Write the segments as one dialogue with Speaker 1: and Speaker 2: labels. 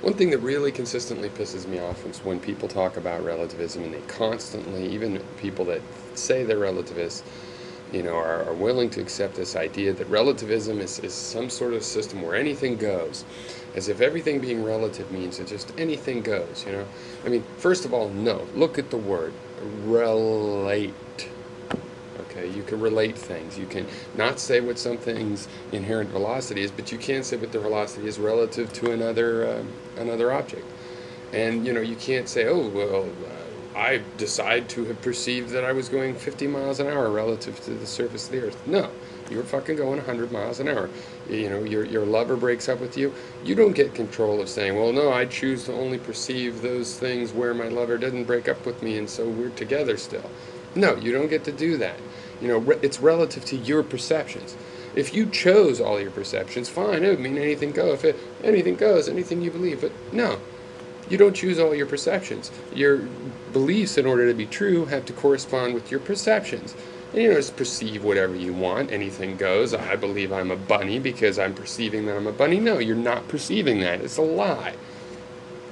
Speaker 1: One thing that really consistently pisses me off is when people talk about relativism and they constantly, even people that say they're relativists, are willing to accept this idea that relativism is some sort of system where anything goes, as if everything being relative means that just anything goes. I mean, first of all, no. Look at the word relate. Okay, you can relate things. You can not say what something's inherent velocity is, but you can say what the velocity is relative to another object. And you can't say, oh well, I decide to have perceived that I was going 50 miles an hour relative to the surface of the Earth. No, you're fucking going 100 miles an hour. Your lover breaks up with you. You don't get control of saying, well, no, I choose to only perceive those things where my lover doesn't break up with me, and so we're together still. No, you don't get to do that. It's relative to your perceptions. If you chose all your perceptions, fine, it would mean anything goes. Anything goes, anything you believe. But no, you don't choose all your perceptions. Your beliefs, in order to be true, have to correspond with your perceptions. And just perceive whatever you want. Anything goes. I believe I'm a bunny because I'm perceiving that I'm a bunny. No, you're not perceiving that. It's a lie.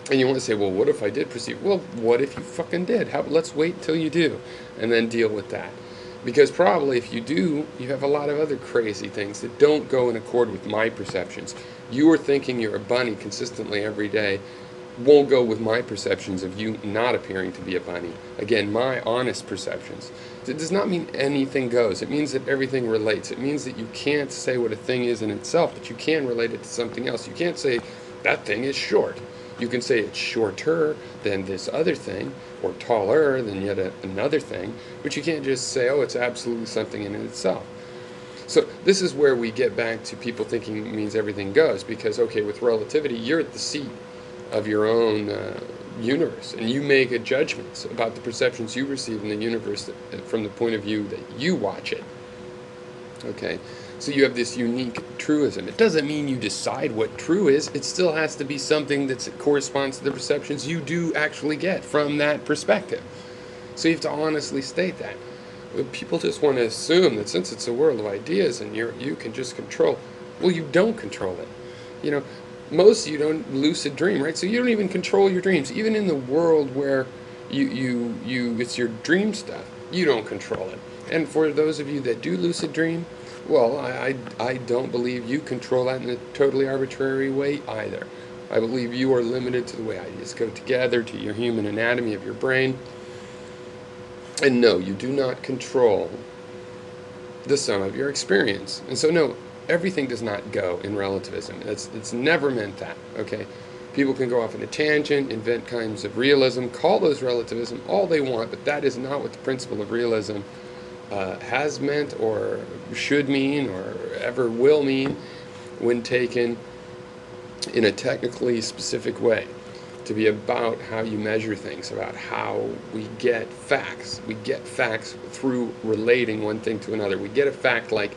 Speaker 1: And you want to say, well, what if I did perceive? Well, what if you fucking did? Let's wait till you do, and then deal with that. Because probably if you do, you have a lot of other crazy things that don't go in accord with my perceptions. You are thinking you're a bunny consistently every day won't go with my perceptions of you not appearing to be a bunny. Again, my honest perceptions. It does not mean anything goes. It means that everything relates. It means that you can't say what a thing is in itself, but you can relate it to something else. You can't say that thing is short. You can say it's shorter than this other thing, or taller than yet another thing, but you can't just say, oh, it's absolutely something in itself. So this is where we get back to people thinking it means everything goes, because, okay, with relativity, you're at the seat of your own universe, and you make a judgment about the perceptions you receive in the universe from the point of view that you watch it. Okay, so you have this unique truism. It doesn't mean you decide what true is. It still has to be something that corresponds to the perceptions you do actually get from that perspective. So you have to honestly state that. People just want to assume that since it's a world of ideas and you can just control. Well, you don't control it. Most of you don't lucid dream, right? So you don't even control your dreams. Even in the world where it's your dream stuff, you don't control it. And for those of you that do lucid dream, well, I don't believe you control that in a totally arbitrary way either. I believe you are limited to the way ideas go together, to your human anatomy of your brain. And no, you do not control the sum of your experience. And so no, everything does not go in relativism. It's never meant that, okay? People can go off on a tangent, invent kinds of realism, call those relativism all they want, but that is not what the principle of realism has meant or should mean or ever will mean when taken in a technically specific way. To be about how you measure things, about how we get facts. We get facts through relating one thing to another. We get a fact like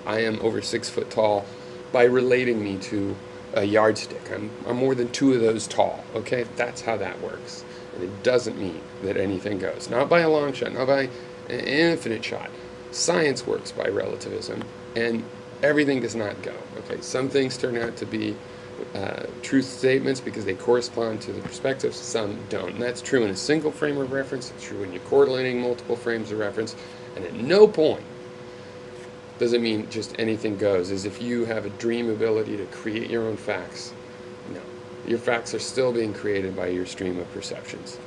Speaker 1: I am over 6 foot tall by relating me to a yardstick. I'm more than 2 of those tall, okay? That's how that works. And it doesn't mean that anything goes. Not by a long shot, not by an infinite shot. Science works by relativism, and everything does not go, okay? Some things turn out to be truth statements because they correspond to the perspectives, some don't. And that's true in a single frame of reference. It's true when you're correlating multiple frames of reference. And at no point does it mean just anything goes, as if you have a dream ability to create your own facts. No. Your facts are still being created by your stream of perceptions.